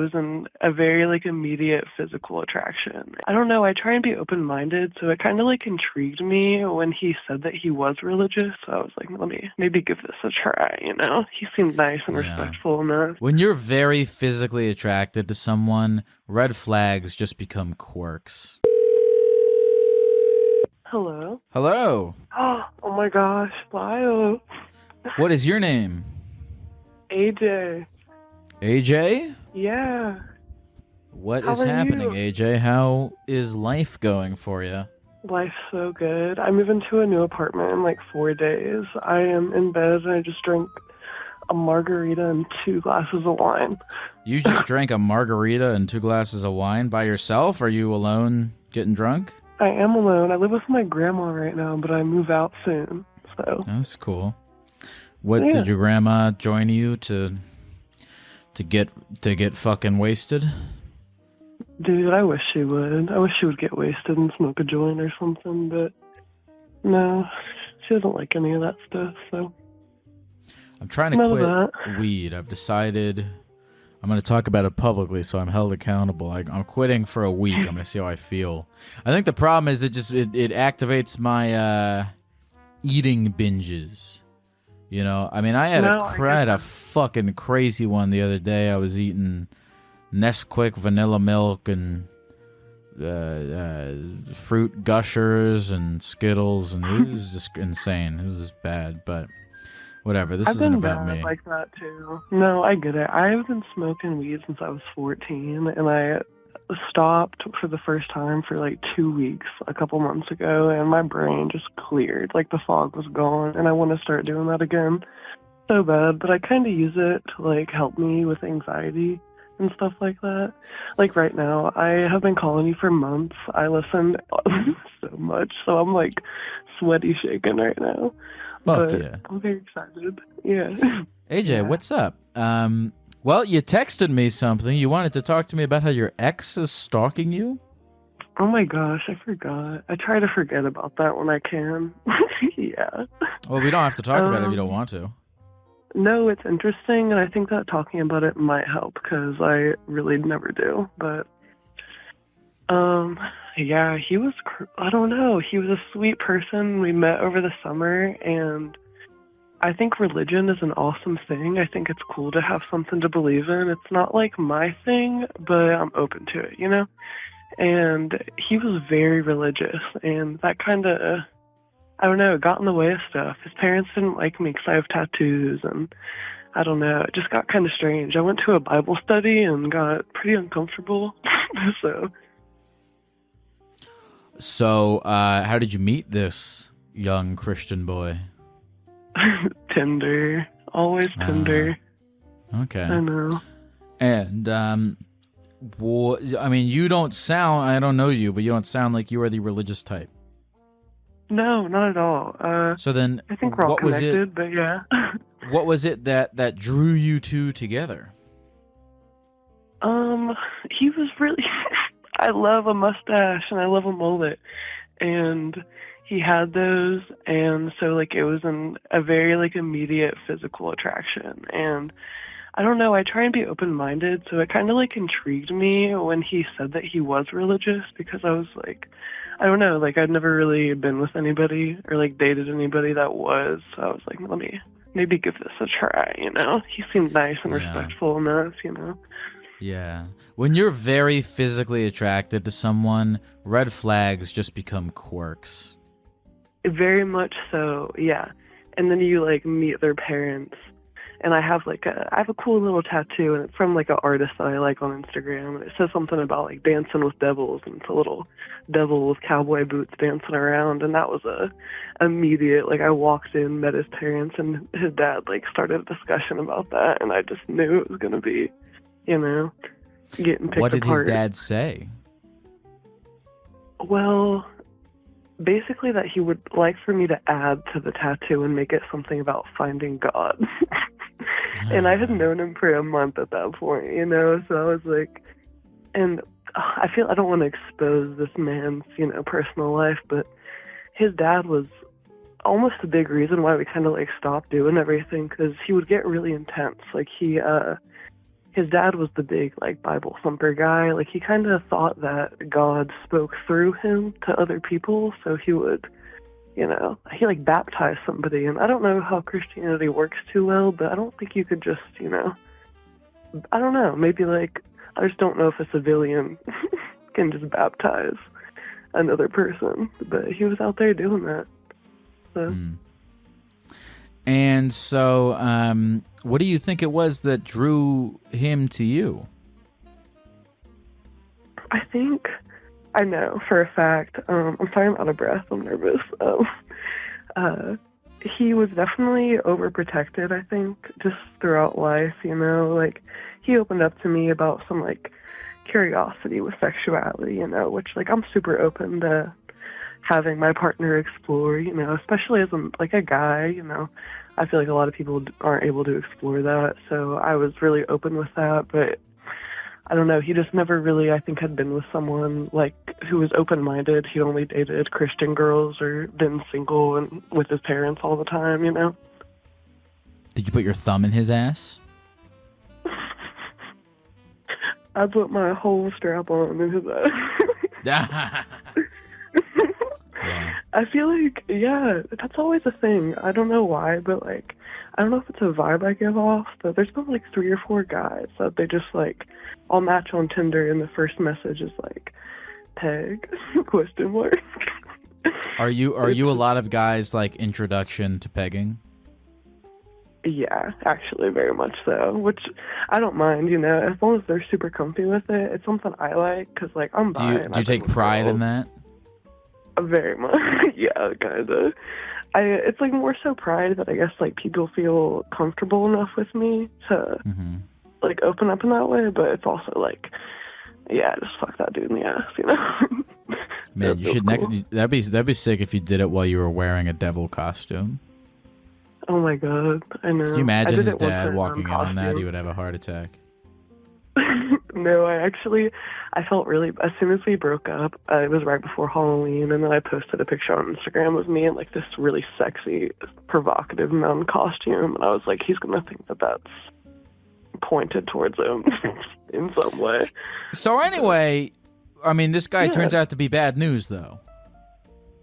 was in a very like immediate physical attraction. I don't know, I try and be open-minded, so it kind of like intrigued me when he said that he was religious. So I was like, let me maybe give this a try, you know? He seemed nice and Yeah. respectful enough. When you're very physically attracted to someone, red flags just become quirks. Hello? Hello. Oh my gosh, Lyle. What is your name? AJ. AJ? Yeah. What How is are happening, you? AJ? How is life going for you? Life's so good. I moved into a new apartment in like 4 days. I am in bed and I just drank a margarita and 2 glasses of wine. You just drank a margarita and 2 glasses of wine by yourself? Are you alone getting drunk? I am alone. I live with my grandma right now, but I move out soon. So That's cool. What yeah. did your grandma join you to get fucking wasted? Dude, I wish she would. I wish she would get wasted and smoke a joint or something, but no, she doesn't like any of that stuff, so I'm trying to none of quit that. weed. I've decided I'm going to talk about it publicly, so I'm held accountable. I'm quitting for a week. I'm going to see how I feel. I think the problem is it activates my eating binges. You know, I mean, I had No, I get a that. fucking crazy one the other day. I was eating Nesquik vanilla milk and fruit gushers and Skittles, and it was just insane. It was bad, but whatever. This I've isn't been about bad me. like that too. No, I get it. I've been smoking weed since I was 14, and I stopped for the first time for like 2 weeks a couple months ago, and my brain just cleared. Like the fog was gone, and I want to start doing that again so bad, but I kind of use it to like help me with anxiety and stuff like that. Like right now, I have been calling you for months. I listened so much, so I'm like sweaty shaking right now. Fuck But yeah. I'm very excited. Yeah. AJ, Yeah. what's up? Well, you texted me something. You wanted to talk to me about how your ex is stalking you? Oh my gosh, I forgot. I try to forget about that when I can. Yeah. Well, we don't have to talk about it if you don't want to. No, it's interesting, and I think that talking about it might help because I really never do. But yeah, he was. I don't know. He was a sweet person. We met over the summer, and I think religion is an awesome thing. I think it's cool to have something to believe in. It's not like my thing, but I'm open to it, you know? And he was very religious, and that kind of, I don't know, got in the way of stuff. His parents didn't like me because I have tattoos, and I don't know, it just got kind of strange. I went to a Bible study and got pretty uncomfortable, so. So, how did you meet this young Christian boy? Tinder. Always Tinder. Okay. I know. And, I mean, you don't sound, I don't know you, but you don't sound like you are the religious type. No, not at all. So then, I think we're all what was connected, it? but yeah. What was it that drew you two together? He was really, I love a mustache and I love a mullet, and he had those, and so like it was a very like immediate physical attraction, and I don't know, I try and be open-minded, so it kind of like intrigued me when he said that he was religious, because I was like, I don't know, like I'd never really been with anybody or like dated anybody that was, so I was like, let me maybe give this a try, you know? He seemed nice and respectful enough, you know? Yeah. When you're very physically attracted to someone, red flags just become quirks. Very much so, yeah. And then you like meet their parents, and I have a cool little tattoo, and it's from like an artist that I like on Instagram, and it says something about like dancing with devils, and it's a little devil with cowboy boots dancing around, and that was a immediate, like I walked in, met his parents, and his dad like started a discussion about that, and I just knew it was gonna be, you know, getting picked apart. What did his dad say? Well, basically that he would like for me to add to the tattoo and make it something about finding God. And I had known him for a month at that point, you know, so I was like, and I feel I don't want to expose this man's, you know, personal life, but his dad was almost a big reason why we kind of like stopped doing everything, because he would get really intense. Like he his dad was the big like Bible thumper guy. Like he kind of thought that God spoke through him to other people, so he would, he like baptized somebody. And I don't know how Christianity works too well, but I don't think you could just, I don't know, maybe like, I just don't know if a civilian can just baptize another person, but he was out there doing that. So. And so, what do you think it was that drew him to you? I think I know for a fact. I'm sorry I'm out of breath. I'm nervous. He was definitely overprotected, I think, just throughout life, like he opened up to me about some like curiosity with sexuality, which like I'm super open to having my partner explore, especially as a guy, I feel like a lot of people aren't able to explore that. So I was really open with that, but I don't know. He just never really, I think, had been with someone like who was open-minded. He only dated Christian girls or been single and with his parents all the time, Did you put your thumb in his ass? I put my whole strap on in his ass. Yeah. I feel like, yeah, that's always a thing. I don't know why, but like, I don't know if it's a vibe I give off, but there's been like 3 or 4 guys that they just like, I'll match on Tinder and the first message is like, peg, question mark. Are you a lot of guys like introduction to pegging? Yeah, actually very much so, which I don't mind, as long as they're super comfy with it. It's something I like, because like, I'm bi. Do you take pride in that? Very much, yeah, kind of. It's like more so pride that I guess like people feel comfortable enough with me to like open up in that way, but it's also like, yeah, just fuck that dude in the ass, Man, you should cool. That'd be sick if you did it while you were wearing a devil costume. Oh my god, I know. Could you imagine his dad walking in on that? He would have a heart attack. No, I felt really, as soon as we broke up, it was right before Halloween, and then I posted a picture on Instagram of me in like this really sexy, provocative nun costume, and I was like, he's gonna think that that's pointed towards him in some way. So anyway, I mean, this guy turns out to be bad news, though.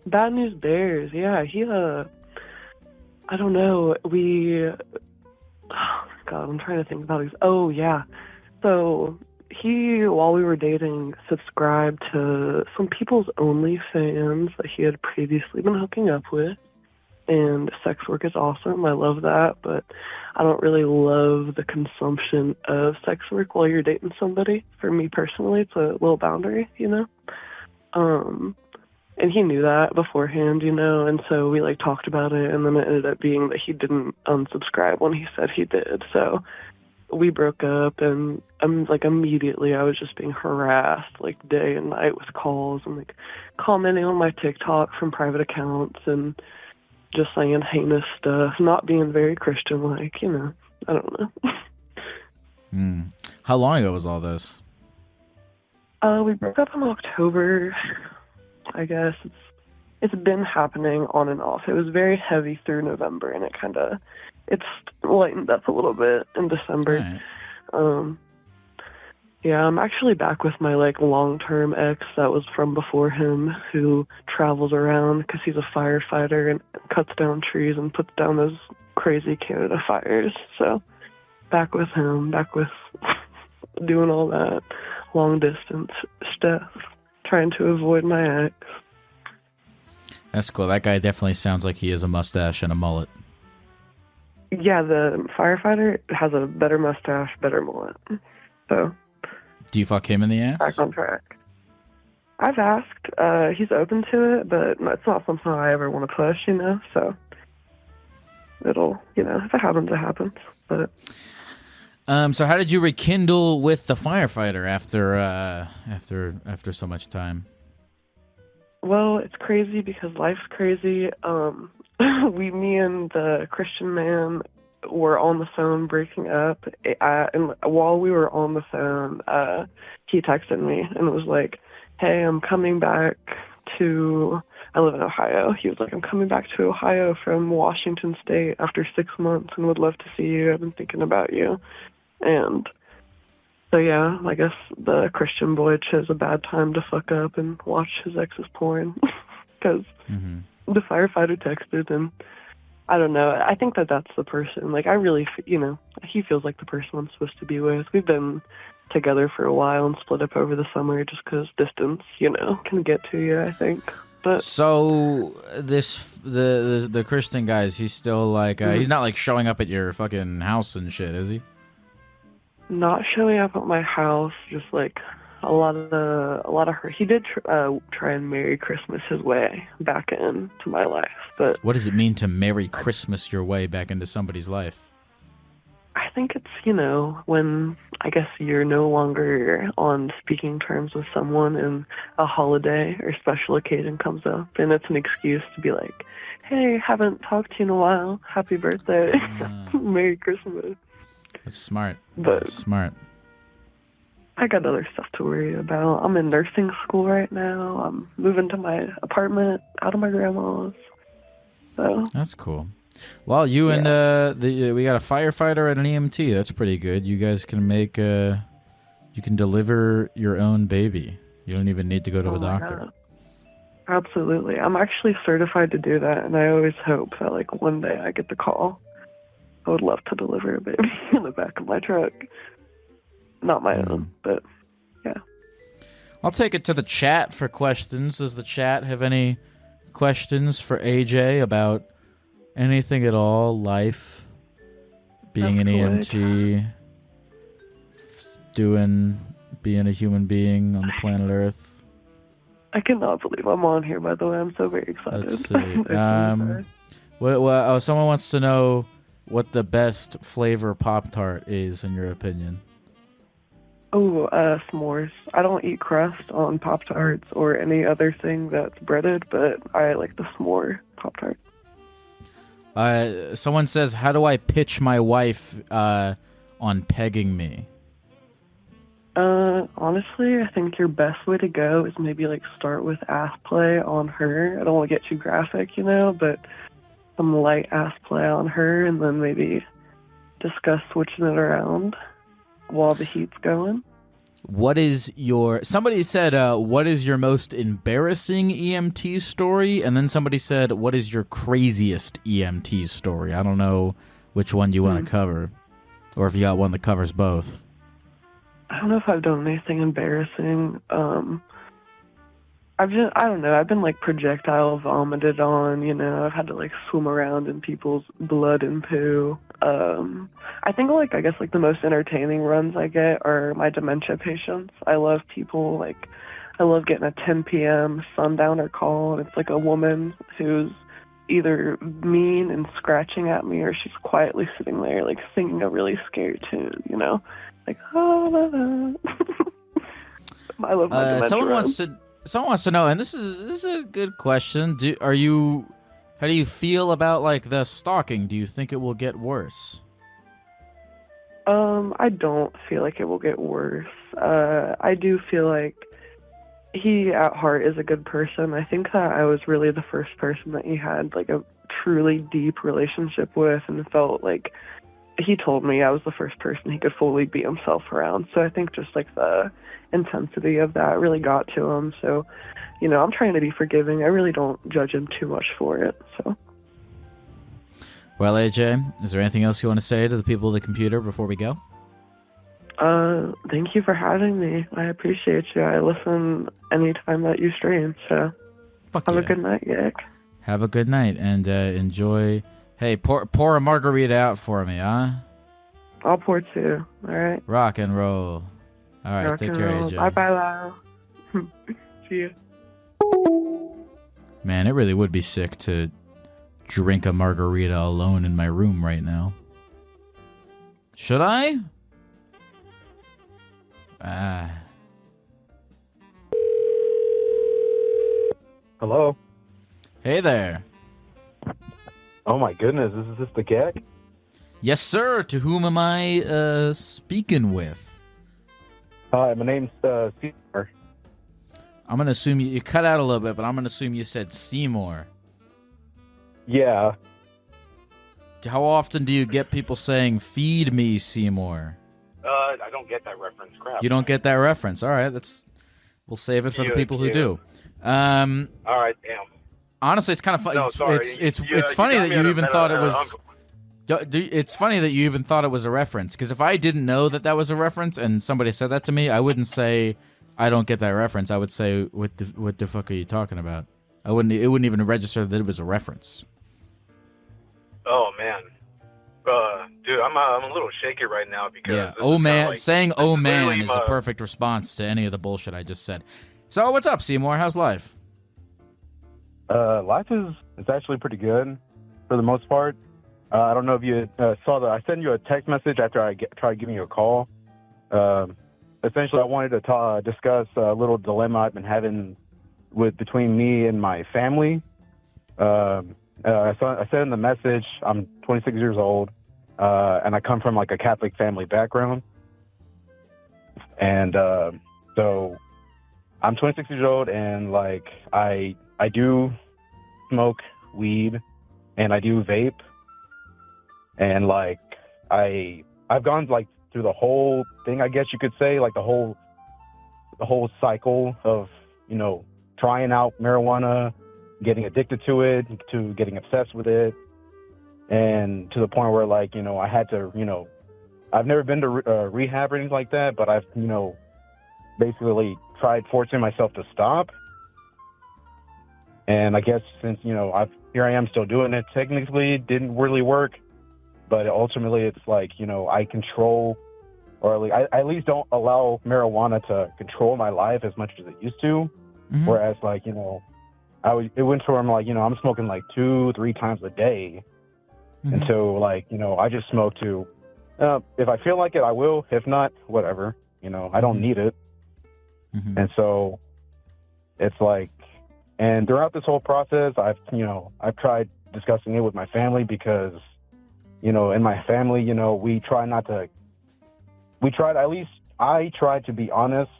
Bad news bears, yeah, he, I don't know, God, I'm trying to think about it. Oh, yeah. So he, while we were dating, subscribed to some people's OnlyFans that he had previously been hooking up with. And sex work is awesome. I love that. But I don't really love the consumption of sex work while you're dating somebody. For me personally, it's a little boundary, And he knew that beforehand, and so we like talked about it, and then it ended up being that he didn't unsubscribe when he said he did. So we broke up, and like immediately I was just being harassed like day and night with calls and like commenting on my TikTok from private accounts and just saying heinous stuff, not being very Christian-like, I don't know. How long ago was all this? We broke up in October. I guess it's been happening on and off. It was very heavy through November, and it's lightened up a little bit in December. Right. Yeah, I'm actually back with my like long-term ex that was from before him, who travels around because he's a firefighter and cuts down trees and puts down those crazy Canada fires. So back with him, back with doing all that long-distance stuff. Trying to avoid my ex. That's cool. That guy definitely sounds like he has a mustache and a mullet. Yeah, the firefighter has a better mustache, better mullet. So. Do you fuck him in the ass? Back on track. I've asked. He's open to it, but it's not something I ever want to push, So it'll, if it happens, it happens. But. So how did you rekindle with the firefighter after so much time? Well, it's crazy because life's crazy. Me and the Christian man were on the phone breaking up. And while we were on the phone, he texted me and was like, hey, I'm coming back to, I live in Ohio. He was like, I'm coming back to Ohio from Washington State after 6 months and would love to see you. I've been thinking about you. And So yeah, I guess the Christian boy chose a bad time to fuck up and watch his ex's porn because the firefighter texted, and I don't know. I think that that's the person. Like, I really, he feels like the person I'm supposed to be with. We've been together for a while and split up over the summer just because distance, can get to you, I think. But so the Christian guy, is he still like he's not like showing up at your fucking house and shit, is he? Not showing up at my house, just like a lot of her. He did try and marry Christmas his way back into my life, but what does it mean to marry Christmas your way back into somebody's life? I think it's when I guess you're no longer on speaking terms with someone, and a holiday or special occasion comes up, and it's an excuse to be like, "Hey, haven't talked to you in a while. Happy birthday, Merry Christmas." That's smart. But That's smart. I got other stuff to worry about. I'm in nursing school right now. I'm moving to my apartment out of my grandma's. So that's cool. Well, you and we got a firefighter and an EMT. That's pretty good. You guys can you can deliver your own baby. You don't even need to go to a doctor. God. Absolutely. I'm actually certified to do that, and I always hope that like one day I get the call. I would love to deliver a baby in the back of my truck. Not my own, but yeah. I'll take it to the chat for questions. Does the chat have any questions for AJ about anything at all? Life, being an EMT, being a human being on the planet Earth. I cannot believe I'm on here, by the way. I'm so very excited. Let's see. Someone wants to know what the best flavor Pop-Tart is, in your opinion. Oh, s'mores. I don't eat crust on Pop-Tarts or any other thing that's breaded, but I like the s'more Pop-Tart. Someone says, how do I pitch my wife on pegging me? Honestly, I think your best way to go is maybe like start with ass play on her. I don't want to get too graphic, but some light ass play on her, and then maybe discuss switching it around while the heat's going. Somebody said, what is your most embarrassing EMT story? And then somebody said, what is your craziest EMT story? I don't know which one you want to cover, or if you got one that covers both. I don't know if I've done anything embarrassing. I don't know. I've been like projectile vomited on, I've had to like swim around in people's blood and poo. I think I guess the most entertaining runs I get are my dementia patients. I love getting a 10 p.m. sundowner call, and it's like a woman who's either mean and scratching at me, or she's quietly sitting there like singing a really scary tune, like, oh. I love my dementia runs. Someone wants to know, and this is a good question. How do you feel about like the stalking? Do you think it will get worse? I don't feel like it will get worse. I do feel like he at heart is a good person. I think that I was really the first person that he had like a truly deep relationship with, and felt like he told me I was the first person he could fully be himself around. So I think just like the intensity of that really got to him. So, I'm trying to be forgiving. I really don't judge him too much for it. So. Well, AJ, is there anything else you want to say to the people of the computer before we go? Thank you for having me. I appreciate you. I listen anytime that you stream. So have a good night, Gecko. Have a good night, and enjoy. Hey, pour a margarita out for me, huh? I'll pour two. All right. Rock and roll. All right, take care, AJ. Bye-bye, Lyle. See you. Man, it really would be sick to drink a margarita alone in my room right now. Should I? Hello? Hey there. Oh my goodness, is this the Gecko? Yes, sir. To whom am I speaking with? Hi, my name's Seymour. I'm going to assume you cut out a little bit, but I'm going to assume you said Seymour. Yeah. How often do you get people saying, feed me, Seymour? I don't get that reference. Crap. You don't get that reference. All right, we'll save it for the people who do. All right, damn. Honestly, it's kind of funny. No, sorry. It's funny that you even thought it was. It's funny that you even thought it was a reference, because if I didn't know that was a reference and somebody said that to me, I wouldn't say I don't get that reference. I would say what the fuck are you talking about? It wouldn't even register that it was a reference. Oh man, dude, I'm a little shaky right now because saying "oh man" is a perfect response to any of the bullshit I just said. So what's up, Seymour? How's life? Life is actually pretty good for the most part. I don't know if you saw that. I sent you a text message after I tried giving you a call. Essentially, I wanted to discuss a little dilemma I've been having between me and my family. I said in the message, I'm 26 years old, and I come from like a Catholic family background. And so I'm 26 years old, and like I do smoke weed, and I do vape. And like I've gone like through the whole thing, I guess you could say, like the whole cycle of, you know, trying out marijuana, getting addicted to it, to getting obsessed with it, and to the point where, like, you know, I had to, you know, I've never been to rehab or anything like that, but I've, you know, basically tried forcing myself to stop. And I guess since, you know, here I am still doing it, technically it didn't really work. But ultimately, it's like, you know, I control, or like I at least don't allow marijuana to control my life as much as it used to. Mm-hmm. Whereas, like, you know, it went to where I'm like, you know, I'm smoking like 2-3 times a day. Mm-hmm. And so, like, you know, I just smoke to, if I feel like it, I will. If not, whatever. You know, I don't need it. Mm-hmm. And so it's like, and throughout this whole process, I've tried discussing it with my family because, you know, in my family, you know, I try to be honest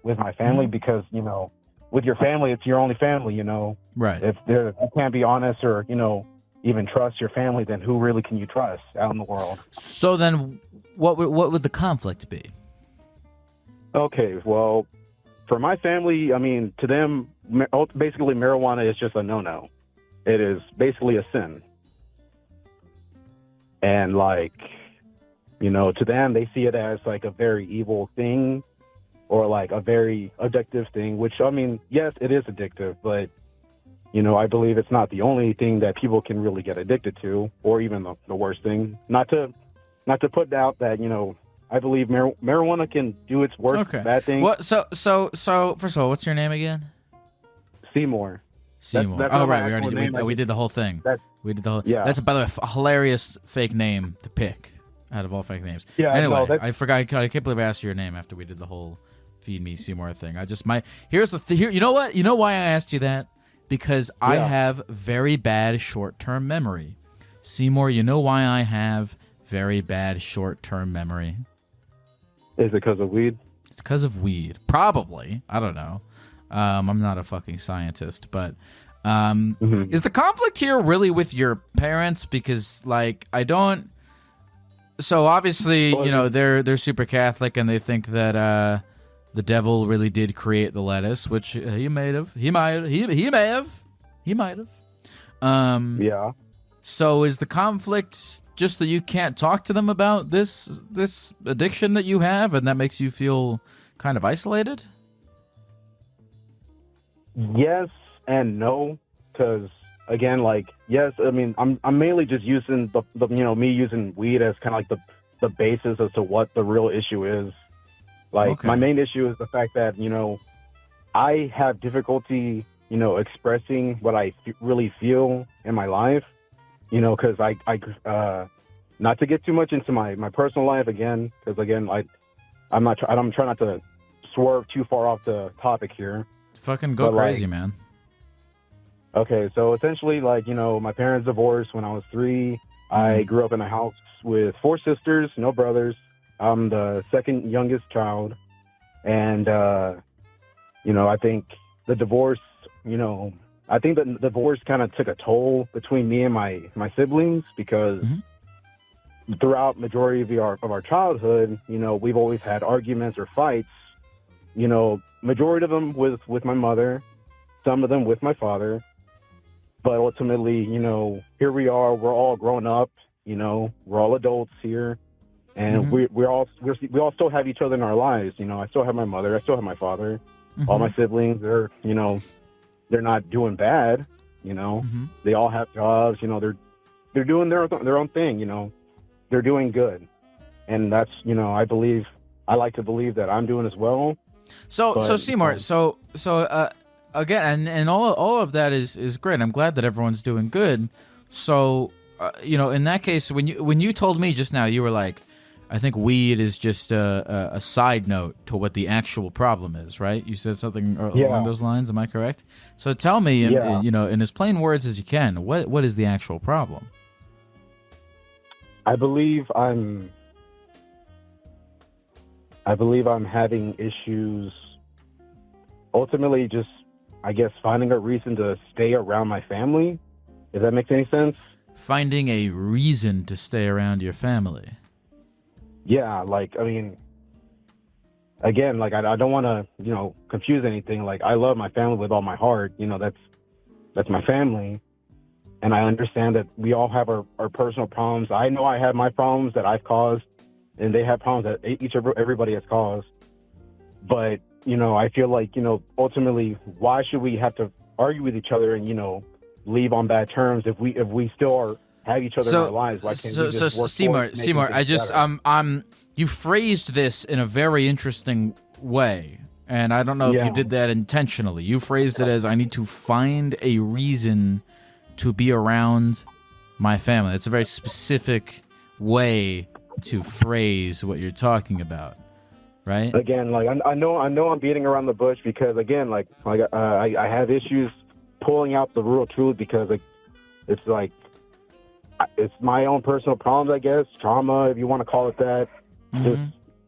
with my family because, you know, with your family, it's your only family, you know. Right. If you can't be honest or, you know, even trust your family, then who really can you trust out in the world? So then what would the conflict be? Okay, well, for my family, I mean, to them, basically marijuana is just a no-no. It is basically a sin. And, like, you know, to them, they see it as, like, a very evil thing or, like, a very addictive thing, which, I mean, yes, it is addictive, but, you know, I believe it's not the only thing that people can really get addicted to, or even the worst thing. Not to put out that, you know, I believe marijuana can do its worst bad thing. What? So first of all, what's your name again? Seymour. Seymour. That's right. We did the whole thing. We did the whole. Yeah. That's, by the way, a hilarious fake name to pick out of all fake names. Yeah. Anyway, no, I forgot. I can't believe I asked you your name after we did the whole "Feed Me Seymour" thing. Here's the thing. You know what? You know why I asked you that? Because I have very bad short-term memory. Seymour, you know why I have very bad short-term memory? Is it because of weed? It's because of weed. Probably. I don't know. I'm not a fucking scientist, but is the conflict here really with your parents? Because, like, I don't. So obviously, you know, they're super Catholic and they think that the devil really did create the lettuce, which he might have. Yeah. So is the conflict just that you can't talk to them about this addiction that you have, and that makes you feel kind of isolated? Yes and no, because again, like, yes, I mean, I'm mainly just using the you know, me using weed as kind of like the basis as to what the real issue is. Like, my main issue is the fact that, you know, I have difficulty, you know, expressing what I really feel in my life, you know, because I not to get too much into my personal life again, because again, I'm trying not to swerve too far off the topic here. Fucking go crazy, like, man. Okay, so essentially, like, you know, my parents divorced when I was 3. I grew up in a house with 4 sisters, no brothers. I'm the second youngest child. And, you know, I think the divorce, you know, I think the divorce kind of took a toll between me and my siblings because, throughout majority of our childhood, we've always had arguments or fights. Majority of them with my mother, some of them with my father. But ultimately, here we are. We're all grown up. We're all adults here, and we all still have each other in our lives. I still have my mother. I still have my father. All my siblings, they're not doing bad. They all have jobs. They're doing their own thing. They're doing good, and that's I like to believe that I'm doing as well. So Seymour, again, and all of that is great. I'm glad that everyone's doing good. So, in that case, when you told me just now, you were like, I think weed is just a side note to what the actual problem is, right? You said something along those lines. Am I correct? So tell me, in as plain words as you can, what is the actual problem? I believe I'm having issues. Ultimately, just I guess finding a reason to stay around my family. If that makes any sense. Finding a reason to stay around your family. Yeah, again, I don't want to, confuse anything. I love my family with all my heart. That's my family. And I understand that we all have our personal problems. I know I have my problems that I've caused, and they have problems that everybody has caused. But, I feel like, ultimately, why should we have to argue with each other and, leave on bad terms if we still have each other in our lives? Why can't we just work Seymour, I just you phrased this in a very interesting way, and I don't know if you did that intentionally. You phrased it as, I need to find a reason to be around my family. It's a very specific way to phrase what you're talking about, right? Again, I know I'm beating around the bush because again, I have issues pulling out the real truth because it's my own personal problems, I guess, trauma, if you want to call it that. Just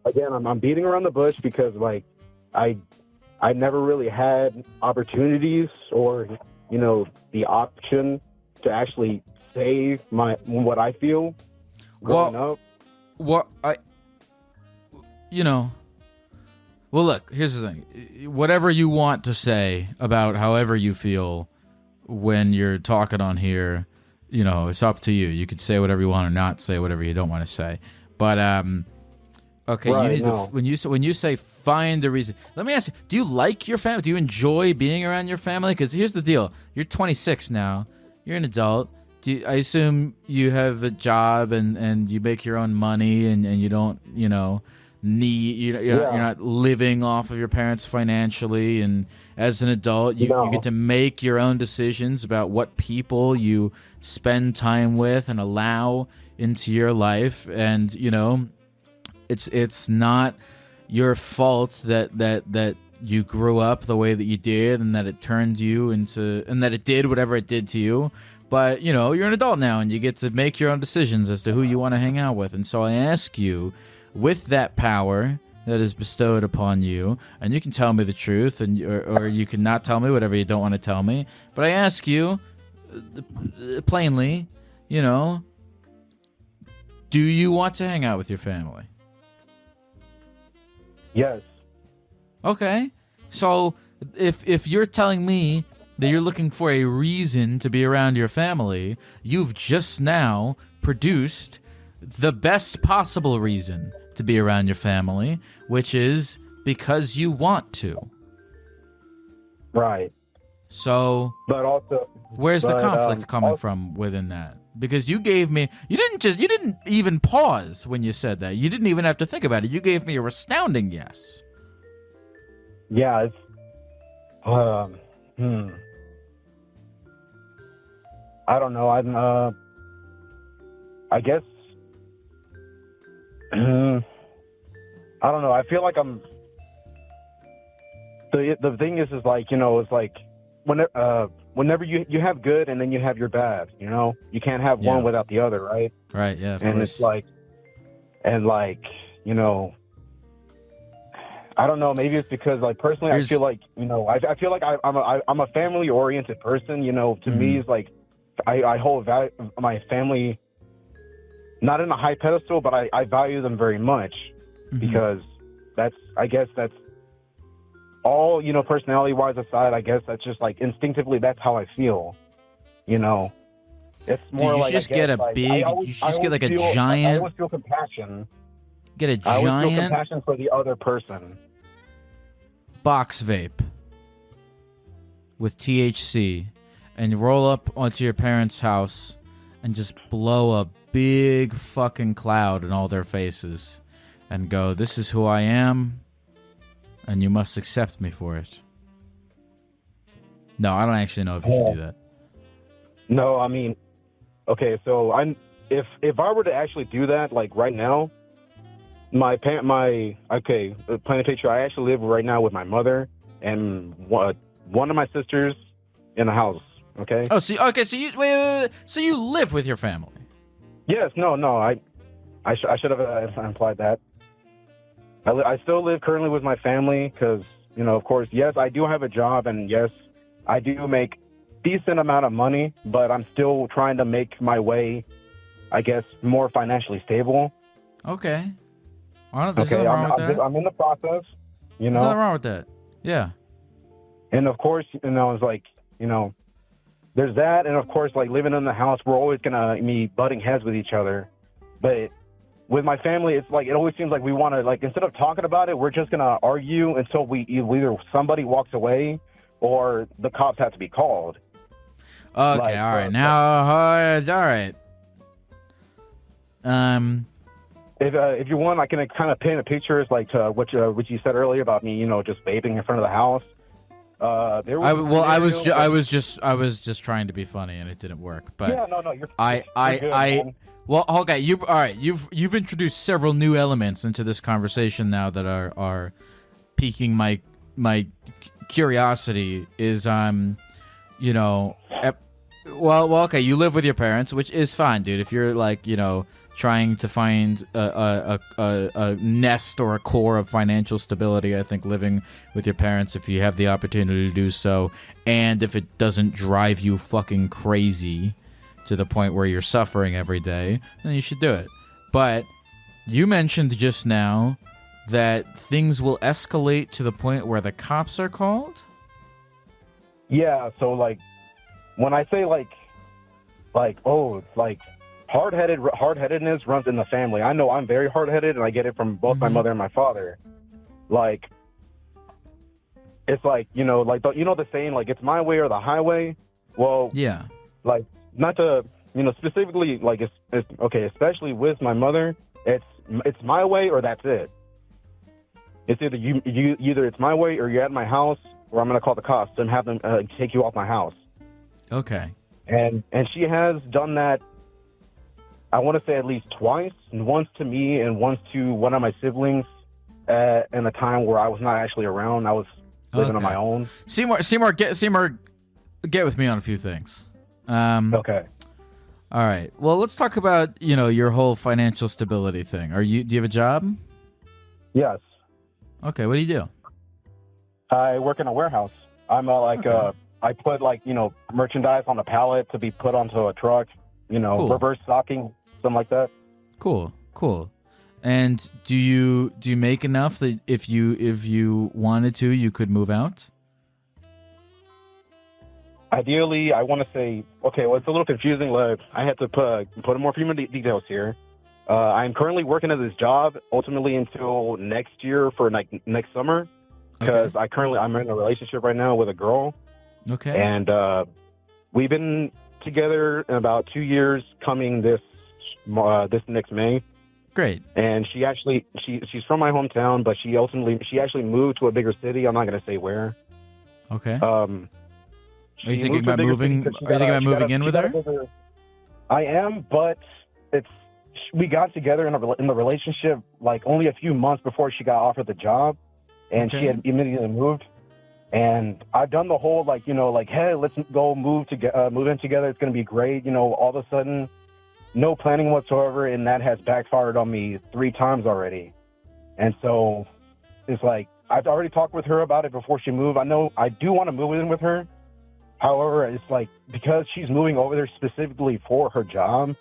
again, I'm beating around the bush because I never really had opportunities or the option to actually say what I feel growing up. Well, look, here's the thing. Whatever you want to say about however you feel when you're talking on here, it's up to you. You could say whatever you want or not say whatever you don't want to say. But okay, right, you need to when you say find the reason. Let me ask you: do you like your family? Do you enjoy being around your family? Because here's the deal: you're 26 now. You're an adult. I assume you have a job and you make your own money and you don't you're not living off of your parents financially, and as an adult you get to make your own decisions about what people you spend time with and allow into your life, and it's not your fault that you grew up the way that you did and that it turned you into and that it did whatever it did to you. But you're an adult now and you get to make your own decisions as to who you want to hang out with. And so I ask you, with that power that is bestowed upon you, and you can tell me the truth, and or you can not tell me whatever you don't want to tell me, but I ask you plainly, do you want to hang out with your family? Yes. Okay. So if you're telling me that you're looking for a reason to be around your family, you've just now produced the best possible reason to be around your family, which is because you want to. Right. So, but also, where's the conflict coming from within that? Because you gave me, you didn't even pause when you said that. You didn't even have to think about it. You gave me a resounding yes. Yeah, it's, I don't know. I guess, I don't know. I feel like I'm, the thing is it's like, whenever you have good and then you have your bad, you can't have one without the other, right? Right. Yeah. And course. it's like, I don't know. Maybe it's because, personally, I feel like, I feel like I'm a family oriented person. To me, it's like I hold my family not in a high pedestal, but I value them very much because I guess that's all, you know, personality-wise aside, I guess that's just like instinctively that's how I feel, you know. It's more Dude, like you should get a big, you should just get like a giant. I always feel compassion. Get a I always feel giant compassion for the other person. box vape with THC and roll up onto your parents' house and just blow a big fucking cloud in all their faces and go, "This is who I am, and you must accept me for it." No, I don't actually know if you should do that. No, I mean, okay, so if I were to actually do that, like right now, plain picture, I actually live right now with my mother and one of my sisters in the house. Okay. Oh, so wait. So you live with your family? Yes. No. I should have implied that. I still live currently with my family because, you know, of course, yes, I do have a job and yes, I do make decent amount of money, but I'm still trying to make my way, I guess, more financially stable. Okay. There's nothing wrong with that. I'm in the process, you know. There's nothing wrong with that. Yeah. And of course, you know, it's like, you know, there's that, and of course, like living in the house, we're always gonna be butting heads with each other. But with my family, it's like it always seems like we want to, like, instead of talking about it, we're just gonna argue until either somebody walks away or the cops have to be called. Okay, like, all right. All right. If you want, I can kind of paint a picture, it's like to what you said earlier about me, you know, just vaping in front of the house. I was just trying to be funny and it didn't work. But yeah, no, you're good, man. Well, okay, you've introduced several new elements into this conversation now that are piquing my curiosity. Is you know, well, okay, you live with your parents, which is fine, dude. If you're like, you know, trying to find a nest or a core of financial stability, I think living with your parents, if you have the opportunity to do so, and if it doesn't drive you fucking crazy to the point where you're suffering every day, then you should do it. But you mentioned just now that things will escalate to the point where the cops are called? Yeah, so like when I say like hard-headedness runs in the family. I know I'm very hard-headed, and I get it from both my mother and my father. Like, it's like, you know, like the saying, like, it's my way or the highway. Well, yeah, like, not to, you know, specifically, like, it's okay, especially with my mother, it's my way or that's it. It's either either it's my way or you're at my house, or I'm gonna call the cops and have them take you off my house. Okay. And she has done that, I want to say at least twice, and once to me and once to one of my siblings in a time where I was not actually around. I was living on my own. Seymour, get with me on a few things. Okay. All right. Well, let's talk about, you know, your whole financial stability thing. Do you have a job? Yes. Okay. What do you do? I work in a warehouse. I'm I put, like, you know, merchandise on a pallet to be put onto a truck, you know, cool. Reverse stocking, something like that. Cool. And do you make enough that if you wanted to, you could move out? Ideally, I want to say, okay, well, it's a little confusing. Like, I have to put in more few details here. I'm currently working at this job ultimately until next year for next summer, because I'm in a relationship right now with a girl. Okay. And we've been together in about 2 years, coming this next May. Great. And she's from my hometown, but she actually moved to a bigger city. I'm not going to say where. Okay. Are you thinking about moving? In with her? I am, but we got together in the relationship like only a few months before she got offered the job, and she had immediately moved. And I've done the whole, like, you know, like, hey, let's go move in together. It's going to be great. You know, all of a sudden, no planning whatsoever, and that has backfired on me 3 times already. And so it's like, I've already talked with her about it before she moved. I know I do want to move in with her. However, it's like, because she's moving over there specifically for her job,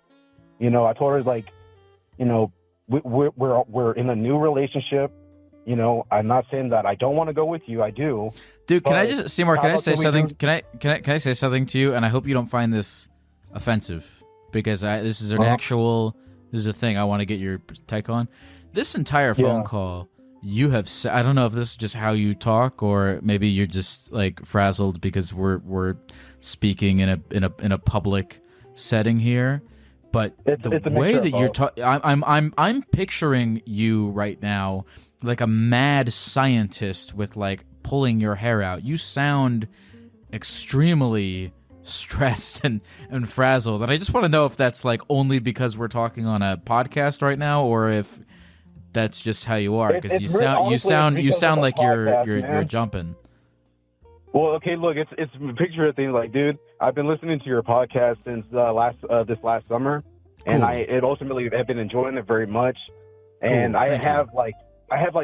you know, I told her, like, you know, we're in a new relationship. You know, I'm not saying that I don't want to go with you. I do. Dude, can I just, Seymour, can I say something? do- Can I say something to you? And I hope you don't find this offensive, because this is an this is a thing I want to get your take on. This entire phone call, you have I don't know if this is just how you talk, or maybe you're just like frazzled because we're speaking in a public setting here. But the way that you're talking, I'm picturing you right now like a mad scientist with like pulling your hair out. You sound extremely stressed and frazzled, and I just want to know if that's like only because we're talking on a podcast right now, or if that's just how you are, because you sound like you're jumping. Well, okay, look, it's a picture of things like, dude, I've been listening to your podcast since this last summer, and it ultimately have been enjoying it very much. And I have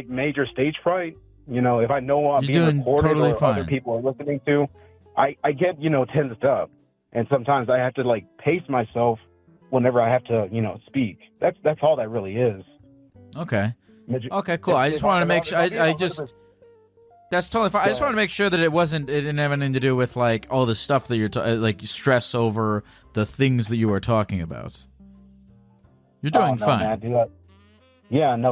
major stage fright. You know, if I know I'm being recorded totally or other people are listening to, I get, you know, tensed up, and sometimes I have to like pace myself whenever I have to, you know, speak. That's all that really is. Okay, cool. I just want to make sure. That's totally fine. I just want to make sure that it didn't have anything to do with like all the stuff that you're like stress over the things that you are talking about. You're doing fine. Man,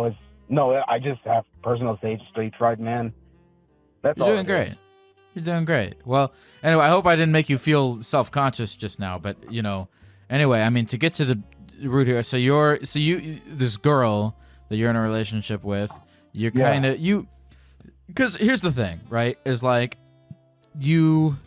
I just have personal stage fright, man. You're doing great. You're doing great. Well, anyway, I hope I didn't make you feel self-conscious just now, but you know, anyway, I mean, to get to the root here, so you this girl that you're in a relationship with, you're kind of because here's the thing, right? Is like look,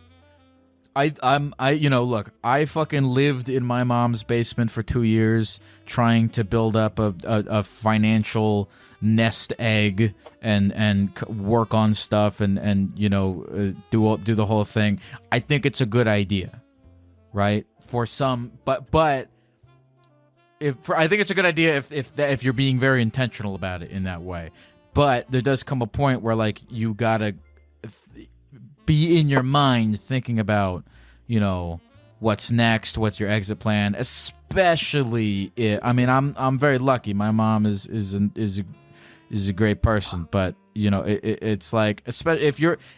I fucking lived in my mom's basement for 2 years trying to build up a financial nest egg and work on stuff and you know do the whole thing. I think it's a good idea, right? For some, but I think it's a good idea if you're being very intentional about it in that way. But there does come a point where like you gotta be in your mind thinking about, you know, what's next, what's your exit plan, especially I mean, I'm very lucky. My mom is a great person, but you know, it's like, especially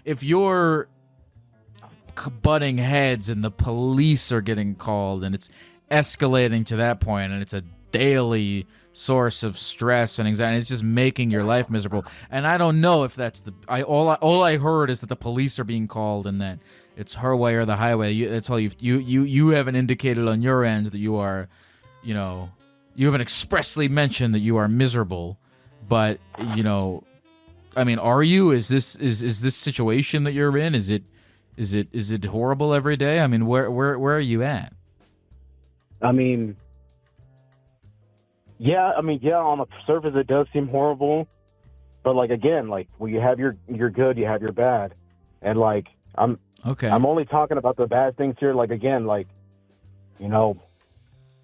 if you're butting heads and the police are getting called and it's escalating to that point and it's a daily source of stress and anxiety, it's just making your life miserable. And I don't know if that's all I heard is that the police are being called and that it's her way or the highway. That's all you haven't indicated on your end that you are, you know, you haven't expressly mentioned that you are miserable. But you know, I mean, are you? Is this situation that you're in? Is it horrible every day? I mean, where are you at? I mean, on the surface it does seem horrible, but like again, like when you have your good, you have your bad, and like I'm only talking about the bad things here. Like again, like, you know,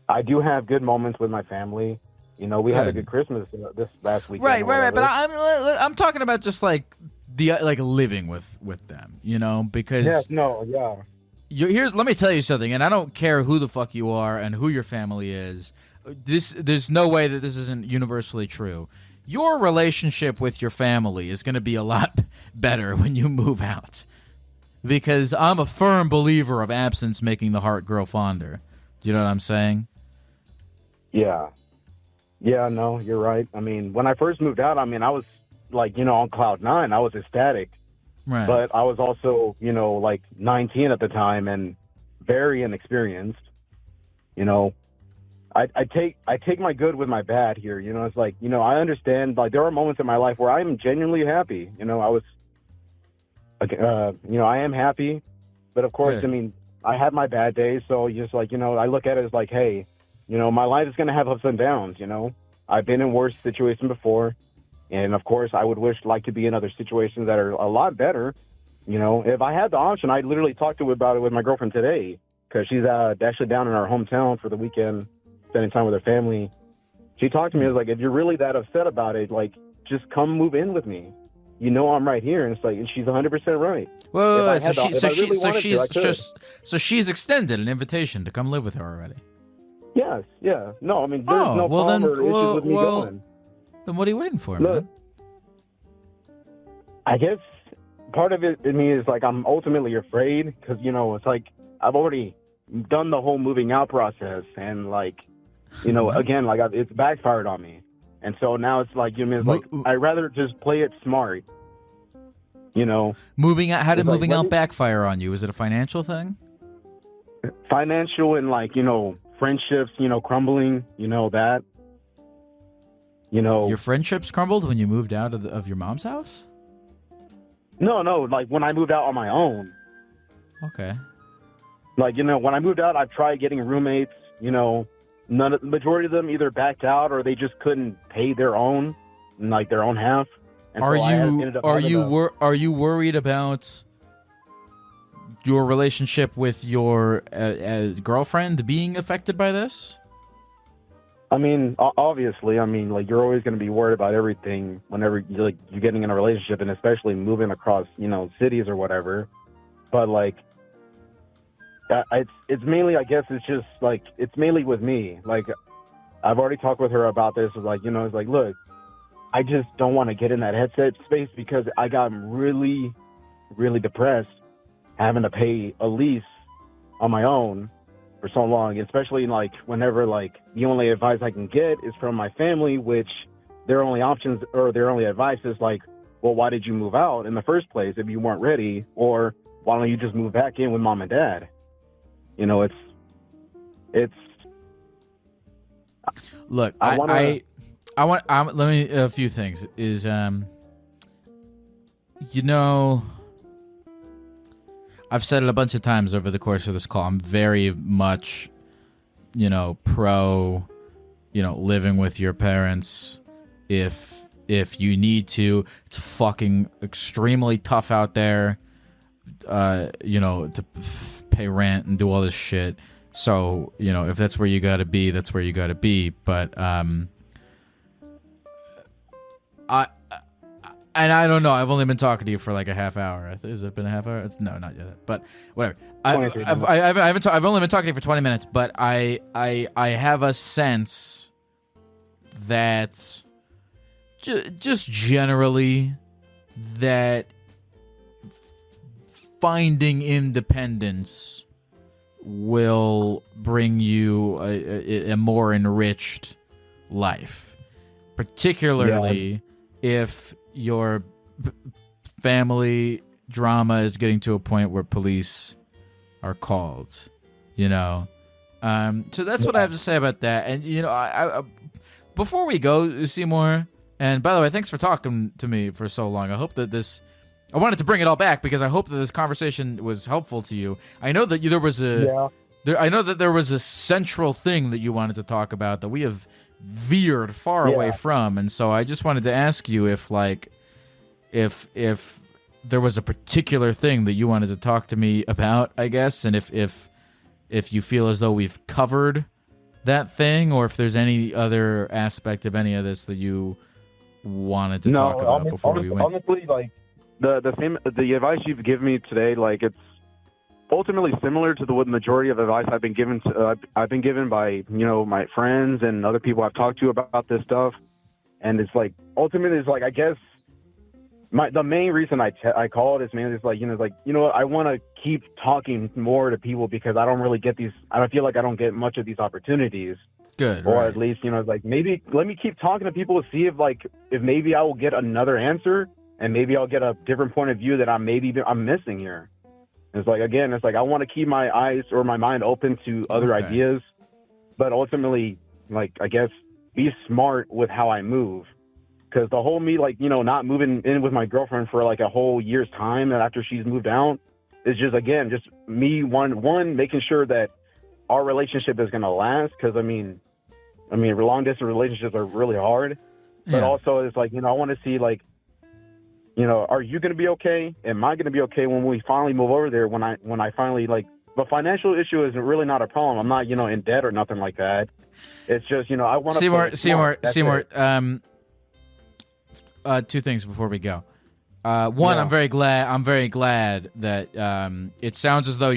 I do have good moments with my family. You know, we had a good Christmas this last weekend. Right. But I'm talking about just like living with them. You know, because let me tell you something, and I don't care who the fuck you are and who your family is. There's no way that this isn't universally true. Your relationship with your family is going to be a lot better when you move out, because I'm a firm believer of absence making the heart grow fonder. Do you know what I'm saying? Yeah. Yeah, no, you're right. I mean, when I first moved out, I mean, I was like, you know, on cloud nine. I was ecstatic. Right. But I was also, you know, like 19 at the time and very inexperienced. You know, I take my good with my bad here. You know, it's like, you know, I understand, like, there are moments in my life where I'm genuinely happy. You know, I am happy. But of course, I mean, I have my bad days. So just like, you know, I look at it as like, hey, you know, my life is going to have ups and downs, you know. I've been in worse situations before. And, of course, I would like to be in other situations that are a lot better. You know, if I had the option, I'd literally talk about it with my girlfriend today, because she's actually down in our hometown for the weekend, spending time with her family. She talked to me, was like, if you're really that upset about it, like, just come move in with me. You know I'm right here. And it's like, and she's 100% right. So she's extended an invitation to come live with her already. Yes, yeah. No, I mean, there's no well problem then, or issues with me well, going. then what are you waiting for, Look, man? I guess part of it in me is like I'm ultimately afraid because, it's like I've already done the whole moving out process and like, What? again, like it's backfired on me. And so now it's like, it's like I'd rather just play it smart, Moving out? How did It's like, moving let out me- backfire on you? Is it a financial thing? financial and like, friendships, crumbling, that, Your friendships crumbled when you moved out of your mom's house? no, like when I moved out on my own. Okay. Like, when I moved out, I tried getting roommates, the majority of them either backed out or they just couldn't pay their own, like their own half. And Are so I ended up having to- are you worried about your relationship with your girlfriend being affected by this? I mean, obviously, like you're always going to be worried about everything whenever you're getting in a relationship, and especially moving across, cities or whatever. But like, it's mainly, I guess, it's just like it's mainly with me. Like, I've already talked with her about this. It's like, it's like, look, I just don't want to get in that headset space because I got really, really depressed having to pay a lease on my own for so long, especially like whenever like the only advice I can get is from my family, which their only options or their only advice is like, well, why did you move out in the first place if you weren't ready? Or why don't you just move back in with mom and dad? It's Look, I wanna- let me a few things is I've said it a bunch of times over the course of this call. I'm very much, pro, living with your parents if you need to. It's fucking extremely tough out there, to pay rent and do all this shit. So, if that's where you gotta be, that's where you gotta be. But I don't know. I've only been talking to you for like a half hour. Has it been a half hour? No, not yet. But whatever. I've only been talking to you for 20 minutes. But I have a sense that just generally that finding independence will bring you a more enriched life, particularly if your family drama is getting to a point where police are called, so that's what I have to say about that. And I before we go, Seymour, and by the way, thanks for talking to me for so long. I hope that I wanted to bring it all back because I hope that this conversation was helpful to you. I know that there was a central thing that you wanted to talk about that we have veered far away from, and so I just wanted to ask you if there was a particular thing that you wanted to talk to me about, I guess, and if you feel as though we've covered that thing, or if there's any other aspect of any of this that you wanted to talk about before we went. Honestly, like the advice you've given me today, like it's ultimately similar to the majority of advice I've been given by my friends and other people I've talked to about this stuff. And it's like ultimately it's like I guess the main reason I call it is mainly it's like I want to keep talking more to people because I don't really get these. I don't feel like I don't get much of these opportunities. Good, or right. at least like maybe let me keep talking to people to see if maybe I will get another answer and maybe I'll get a different point of view that I'm missing here. It's like, again, it's like I want to keep my eyes or my mind open to other ideas, but ultimately, like, I guess, be smart with how I move. Because the whole me, like, not moving in with my girlfriend for like a whole year's time and after she's moved out is just, again, just me, one making sure that our relationship is going to last. Because, I mean, long-distance relationships are really hard. But also, it's like, I want to see, like, are you going to be okay? Am I going to be okay when we finally move over there? When I finally, like, the financial issue is really not a problem. I'm not, in debt or nothing like that. It's just, I want to Seymour. Two things before we go. One, I'm very glad that it sounds as though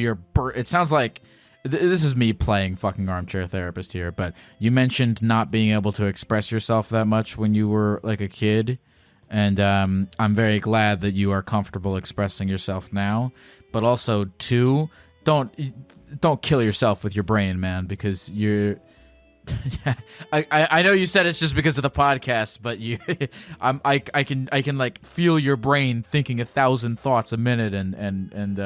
it sounds like this is me playing fucking armchair therapist here, but you mentioned not being able to express yourself that much when you were like a kid, and I'm very glad that you are comfortable expressing yourself now. But also, two, don't kill yourself with your brain, man, because you're. I know you said it's just because of the podcast, but I can like feel your brain thinking 1,000 thoughts a minute, and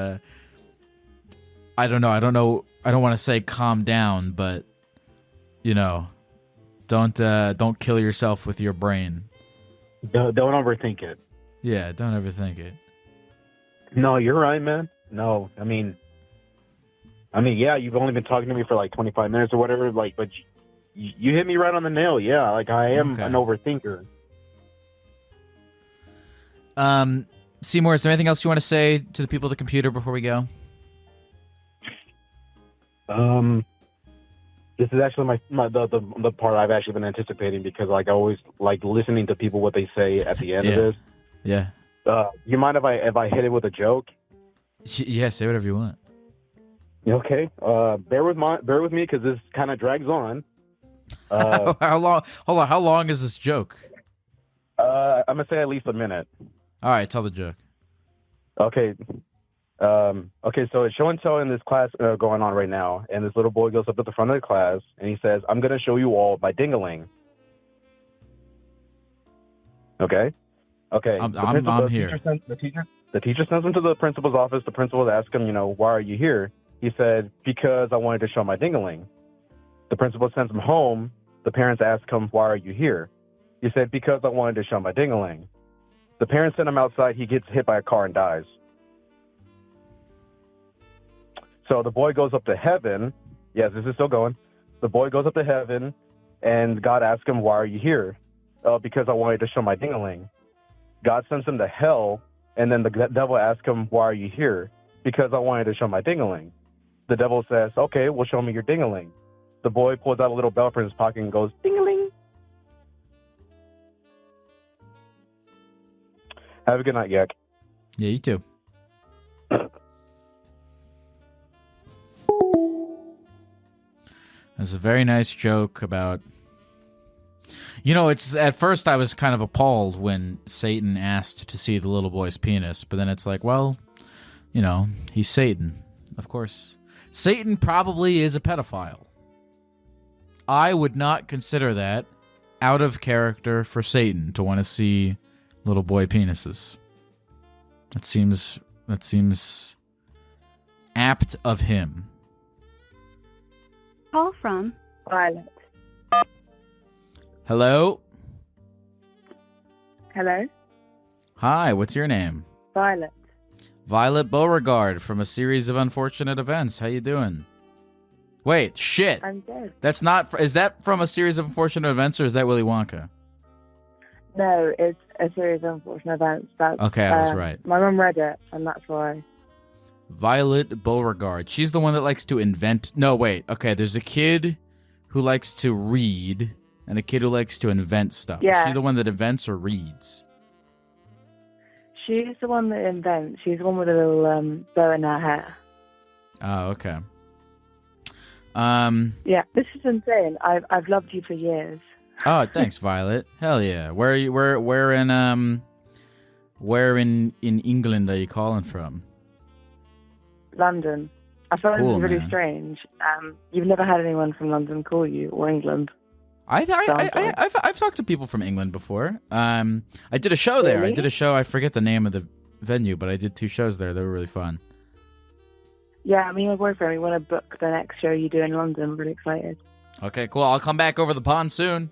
I don't know. I don't want to say calm down, but don't kill yourself with your brain. Don't overthink it. Yeah, don't overthink it. No, you're right, man. No, I mean, yeah, you've only been talking to me for like 25 minutes or whatever, like, but you hit me right on the nail. Yeah, like I am an overthinker. Seymour, is there anything else you want to say to the people at the computer before we go? This is actually the part I've actually been anticipating, because like I always like listening to people what they say at the end of this. Yeah. You mind if I hit it with a joke? Yeah, say whatever you want. Okay. Bear with me because this kind of drags on. How long? Hold on. How long is this joke? I'm gonna say at least a minute. All right, tell the joke. Okay. Okay, so it's show and tell in this class going on right now, and this little boy goes up to the front of the class, and he says, "I'm going to show you all my ding-a-ling." Okay? Okay. I'm here. The teacher sends him to the principal's office. The principal asks him, why are you here? He said, because I wanted to show my ding-a-ling. The principal sends him home. The parents ask him, why are you here? He said, because I wanted to show my ding-a-ling. The parents send him outside. He gets hit by a car and dies. So the boy goes up to heaven. Yes, this is still going. The boy goes up to heaven, and God asks him, why are you here? Because I wanted to show my ding-a-ling. God sends him to hell, and then the devil asks him, why are you here? Because I wanted to show my ding-a-ling. The devil says, okay, well, show me your ding-a-ling. The boy pulls out a little bell from his pocket and goes, ding-a-ling. Have a good night, Yak. Yeah, you too. That's a very nice joke about... it's at first I was kind of appalled when Satan asked to see the little boy's penis, but then it's like, well, he's Satan. Of course. Satan probably is a pedophile. I would not consider that out of character for Satan to want to see little boy penises. That seems apt of him. Call from Violet. Hello? Hello? Hi, what's your name? Violet. Violet Beauregard from A Series of Unfortunate Events. How you doing? Wait, shit. I'm good. That's not... Is that from A Series of Unfortunate Events, or is that Willy Wonka? No, it's A Series of Unfortunate Events. That's, okay, I was right. My mum read it, and that's why. Violet Beauregard. She's the one that likes to invent... No, wait. Okay, there's a kid who likes to read and a kid who likes to invent stuff. Yeah. Is she the one that invents or reads? She's the one that invents. She's the one with a little bow in her hair. Oh, okay. Yeah, this is insane. I've loved you for years. Oh, thanks, Violet. Hell yeah. Where are you? Where in England are you calling from? London. I thought cool, it was really man. strange. You've never had anyone from London call you, or England. I've talked to people from England before. I did a show there. Really? I did a show. I forget the name of the venue, but I did 2 shows there. They were really fun. Yeah, me and my boyfriend, we want to book the next show you do in London. We're really excited. Okay, cool. I'll come back over the pond soon.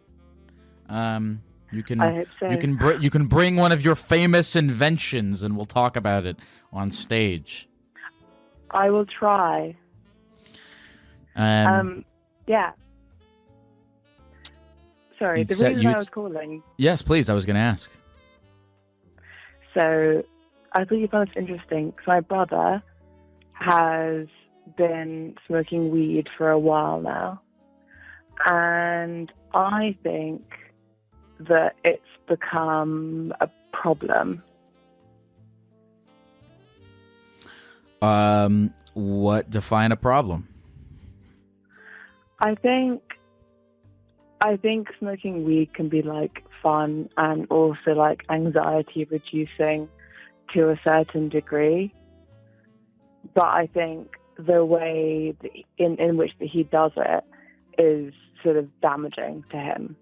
You can. I hope so. You can bring one of your famous inventions, and we'll talk about it on stage. I will try. Yeah. Sorry, the reason I was calling. Yes, please. I was going to ask. So, I thought you found this interesting because my brother has been smoking weed for a while now, and I think that it's become a problem. What define a problem? I think smoking weed can be like fun and also like anxiety reducing to a certain degree. But I think the way in which he does it is sort of damaging to him.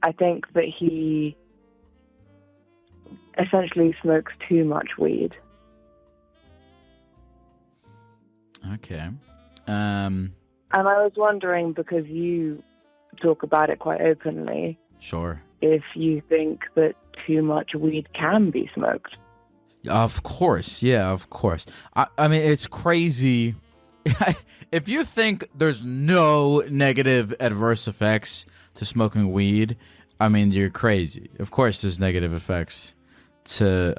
I think that he essentially smokes too much weed. Okay. And I was wondering, because you talk about it quite openly, Sure. if you think that too much weed can be smoked. Of course. Yeah, of course. I mean, it's crazy. If you think there's no negative adverse effects to smoking weed, I mean, you're crazy. Of course there's negative effects to,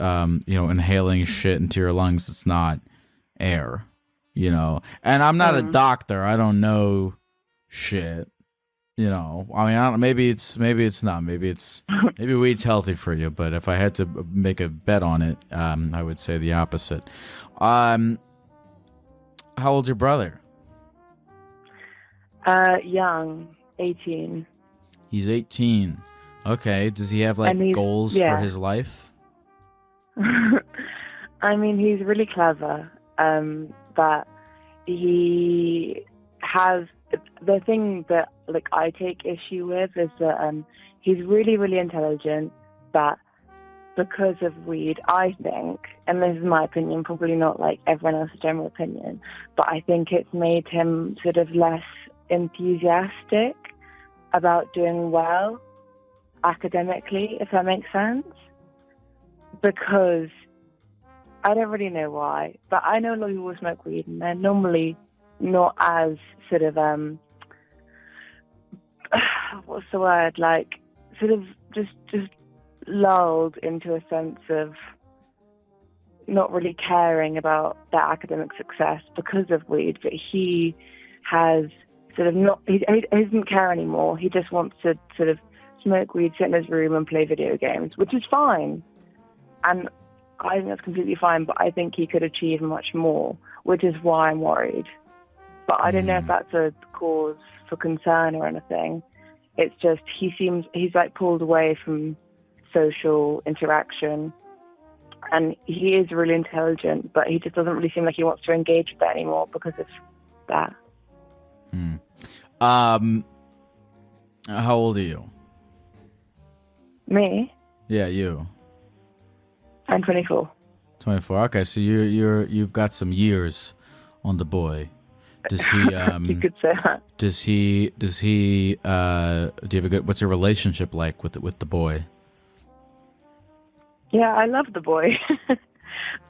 inhaling shit into your lungs that's not air, And I'm not a doctor. I don't know shit. I mean, I don't, maybe it's not. Maybe weed's healthy for you. But if I had to make a bet on it, I would say the opposite. How old's your brother? Young, 18. He's 18. Okay. Does he have goals for his life? I mean, he's really clever. But he has the thing that I take issue with is that he's really, really intelligent, but because of weed, I think, and this is my opinion, probably not like everyone else's general opinion, but I think it's made him sort of less enthusiastic about doing well academically, if that makes sense. Because I don't really know why, but I know a lot of people smoke weed and they're normally not as sort of, what's the word, sort of just lulled into a sense of not really caring about their academic success because of weed, but he has sort of he doesn't care anymore. He just wants to sort of smoke weed, sit in his room and play video games, which is fine. And I think that's completely fine, but I think he could achieve much more, which is why I'm worried. But I don't know if that's a cause for concern or anything. It's just he's pulled away from social interaction, and he is really intelligent, but he just doesn't really seem like he wants to engage with that anymore because of that. How old are you? Me? Yeah, you. I'm 24. 24. Okay, so you've got some years on the boy. Does he you could say that. Does he do you have a good, what's your relationship like with the boy? Yeah, I love the boy.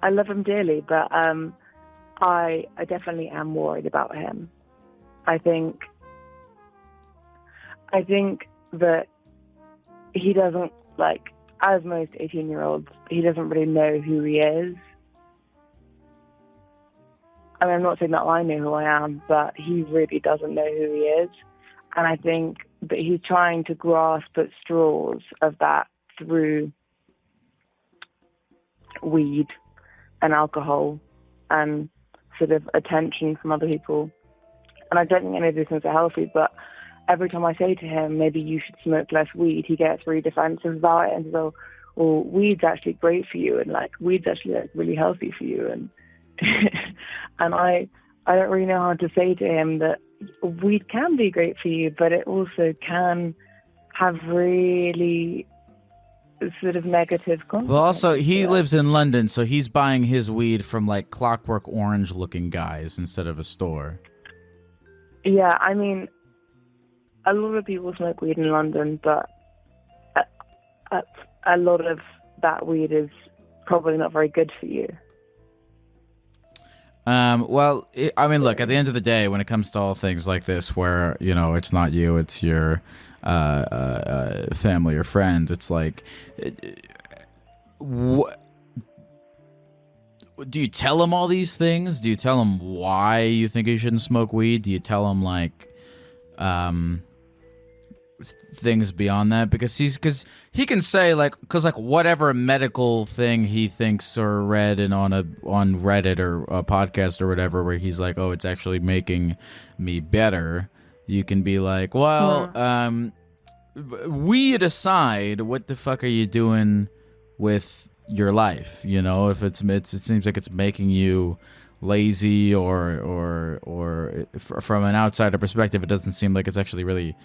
I love him dearly, but I definitely am worried about him. I think that he doesn't, as most 18-year-olds, he doesn't really know who he is. I mean, I'm not saying that I know who I am, but he really doesn't know who he is. And I think that he's trying to grasp at straws of that through weed and alcohol and sort of attention from other people. And I don't think any of these things are healthy, but every time I say to him, maybe you should smoke less weed, he gets really defensive about it and says, well, weed's actually great for you, and weed's actually really healthy for you. And and I don't really know how to say to him that weed can be great for you, but it also can have really sort of negative consequences. Well, also, he lives in London, so he's buying his weed from Clockwork Orange looking guys instead of a store. Yeah, I mean, a lot of people smoke weed in London, but a lot of that weed is probably not very good for you. Well, I mean, look, at the end of the day, when it comes to all things like this, where, it's not you, it's your family or friend, it's do you tell him all these things? Do you tell him why you think he shouldn't smoke weed? Do you tell him things beyond that, because he can say because whatever medical thing he thinks or read and on Reddit or a podcast or whatever, where he's like, oh, it's actually making me better. You can be like, well, weed aside, what the fuck are you doing with your life? You know, if it seems like it's making you lazy or from an outsider perspective, it doesn't seem like it's actually really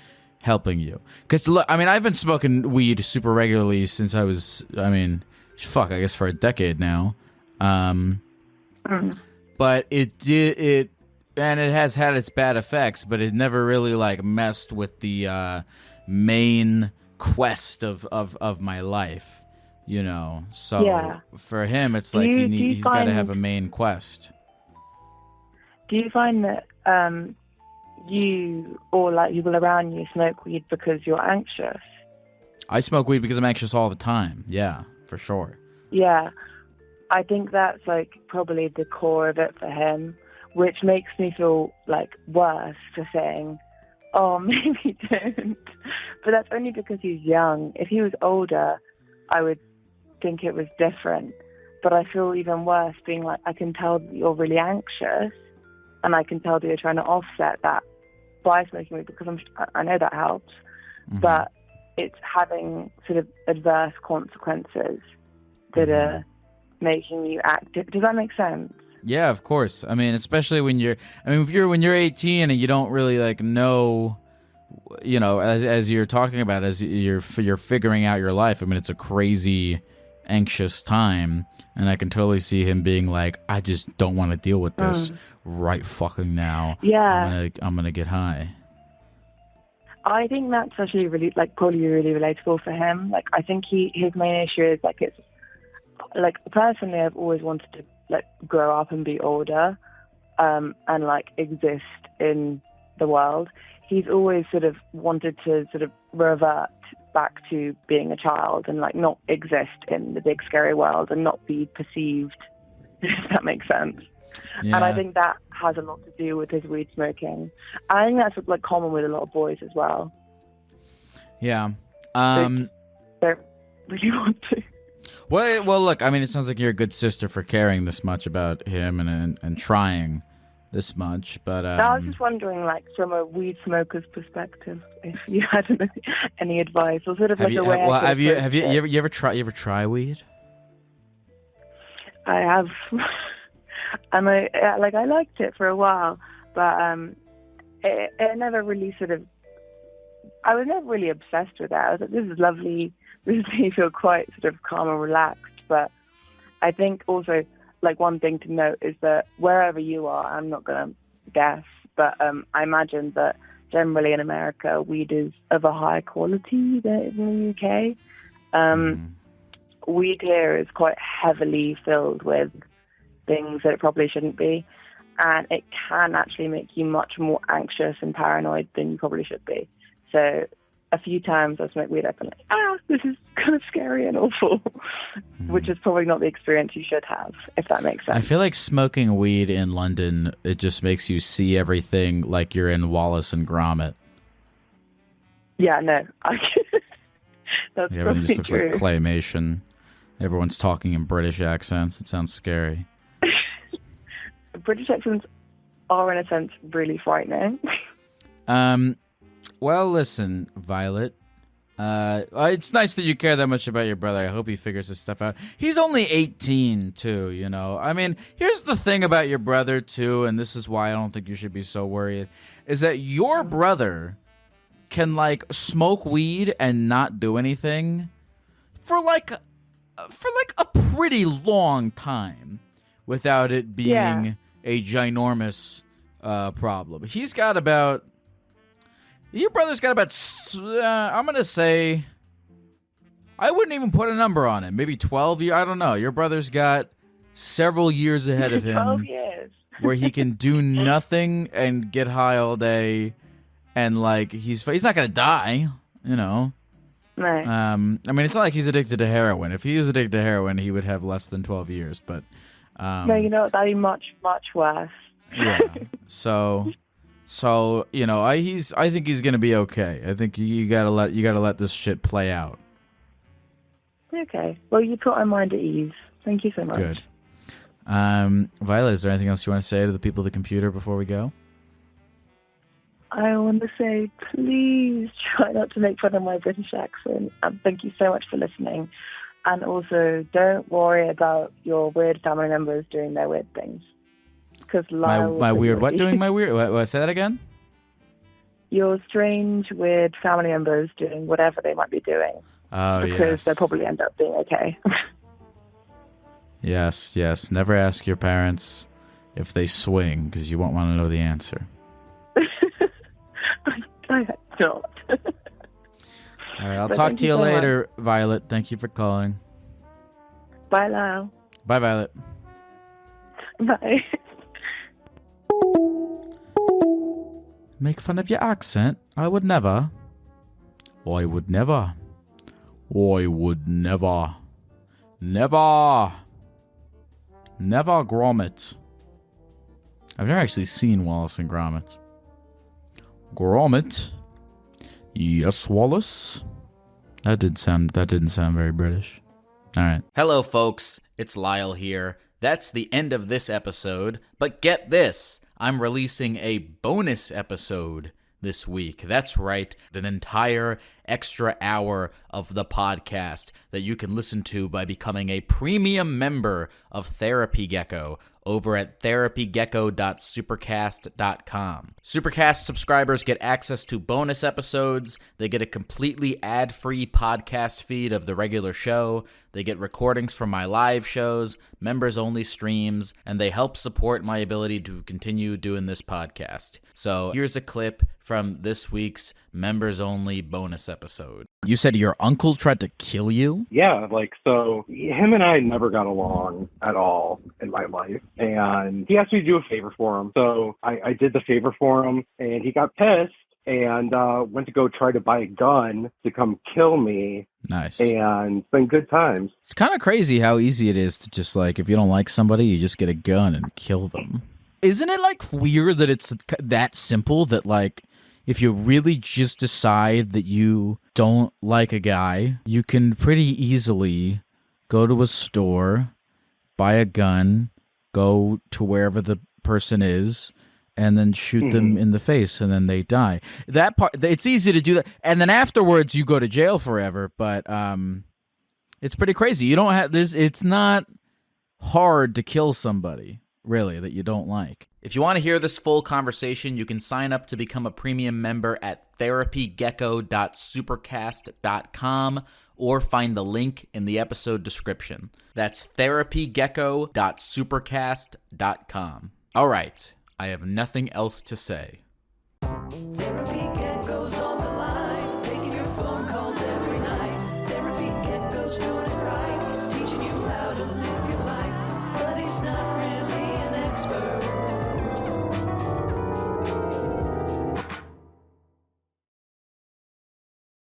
helping you. Because look, I mean, I've been smoking weed super regularly since I was, I guess for a decade now. But it has had its bad effects, but it never really messed with the main quest of my life, you know. So for him, it's like he's got to have a main quest. Do you find that you or people around you smoke weed because you're anxious? I smoke weed because I'm anxious all the time. Yeah, for sure. Yeah, I think that's probably the core of it for him, which makes me feel worse for saying, oh, maybe don't. But that's only because he's young. If he was older, I would think it was different. But I feel even worse being I can tell that you're really anxious, and I can tell that you're trying to offset that by smoking weed, because I know that helps. Mm-hmm. But it's having sort of adverse consequences that are making you active. Does that make sense? Yeah, of course. I mean, especially when you're 18 and you don't really know, you know, as you're talking about, as you're figuring out your life. I mean, it's a crazy, anxious time, and I can totally see him being like, I just don't want to deal with this right fucking now. Yeah, I'm gonna get high. I think that's actually really probably really relatable for him. I think his main issue is it's personally, I've always wanted to grow up and be older, and exist in the world. He's always sort of wanted to sort of revert back to being a child and not exist in the big scary world and not be perceived, if that makes sense. Yeah. And I think that has a lot to do with his weed smoking. I think that's common with a lot of boys as well. Yeah. They don't really want to. Well, look, I mean, it sounds like you're a good sister for caring this much about him and trying this much, but I was just wondering, from a weed smoker's perspective, if you had any advice or sort of have you ever try weed? I have, and I liked it for a while, but it never really I was never really obsessed with it. I was like, this is lovely. This makes me feel quite sort of calm and relaxed. But I think also, one thing to note is that wherever you are, I'm not going to guess, but I imagine that generally in America, weed is of a higher quality than in the UK. Weed here is quite heavily filled with things that it probably shouldn't be. And it can actually make you much more anxious and paranoid than you probably should be. So a few times I've smoked weed, I've been like, this is kind of scary and awful, which is probably not the experience you should have, if that makes sense. I feel like smoking weed in London, it just makes you see everything like you're in Wallace and Gromit. Yeah, no. That's everything just looks true. Like claymation. Everyone's talking in British accents. It sounds scary. British accents are, in a sense, really frightening. Well, listen, Violet. It's nice that you care that much about your brother. I hope he figures this stuff out. He's only 18, too, you know. I mean, here's the thing about your brother, too, and this is why I don't think you should be so worried, is that your brother can, smoke weed and not do anything for, a pretty long time without it being a ginormous problem. He's got about... Your brother's got about, I'm going to say, I wouldn't even put a number on it. Maybe 12 years. I don't know. Your brother's got several years ahead of him 12 years. where he can do nothing and get high all day. And, he's not going to die, you know. Right. I mean, it's not like he's addicted to heroin. If he was addicted to heroin, he would have less than 12 years. But no, you know what? That'd be much, much worse. Yeah. So... So, you know, I think he's gonna be okay. I think you gotta let this shit play out. Okay. Well, you put my mind at ease. Thank you so much. Good. Violet, is there anything else you want to say to the people of the computer before we go? I want to say, please try not to make fun of my British accent. And thank you so much for listening. And also, don't worry about your weird family members doing their weird things. Because My weird what doing my weird? What, say that again? Your strange, weird family members doing whatever they might be doing. Oh, because yes. they'll probably end up being okay. Yes, yes. Never ask your parents if they swing, because you won't want to know the answer. I don't. All right, I'll talk to you later, Violet. Thank you for calling. Bye, Lyle. Bye, Violet. Bye. Make fun of your accent? I would never. I would never. I would never. Never. Never Gromit. I've never actually seen Wallace and Gromit. Gromit? Yes, Wallace? That didn't sound very British. All right. Hello, folks. It's Lyle here. That's the end of this episode. But get this. I'm releasing a bonus episode this week. That's right, an entire extra hour of the podcast that you can listen to by becoming a premium member of Therapy Gecko over at therapygecko.supercast.com. Supercast subscribers get access to bonus episodes. They get a completely ad-free podcast feed of the regular show. They get recordings from my live shows, members-only streams, and they help support my ability to continue doing this podcast. So here's a clip from this week's members-only bonus episode. You said your uncle tried to kill you? Yeah, like, so him and I never got along at all in my life. And he asked me to do a favor for him. So I did the favor for him, and he got pissed and went to go try to buy a gun to come kill me. Nice. And it's been good times. It's kind of crazy how easy it is to just, like, if you don't like somebody, you just get a gun and kill them. Isn't it, like, weird that it's that simple that, like, if you really just decide that you don't like a guy, you can pretty easily go to a store, buy a gun, go to wherever the person is, and then shoot them in the face, and then they die. That part, it's easy to do that. And then afterwards, you go to jail forever, but it's pretty crazy. You don't have, it's not hard to kill somebody, really, that you don't like. If you want to hear this full conversation, you can sign up to become a premium member at therapygecko.supercast.com or find the link in the episode description. That's therapygecko.supercast.com. All right, I have nothing else to say. Therapy Gecko's on the line, taking your phone calls every night. Therapy Gecko's doing it right, he's teaching you how to live your life, but he's not really an expert.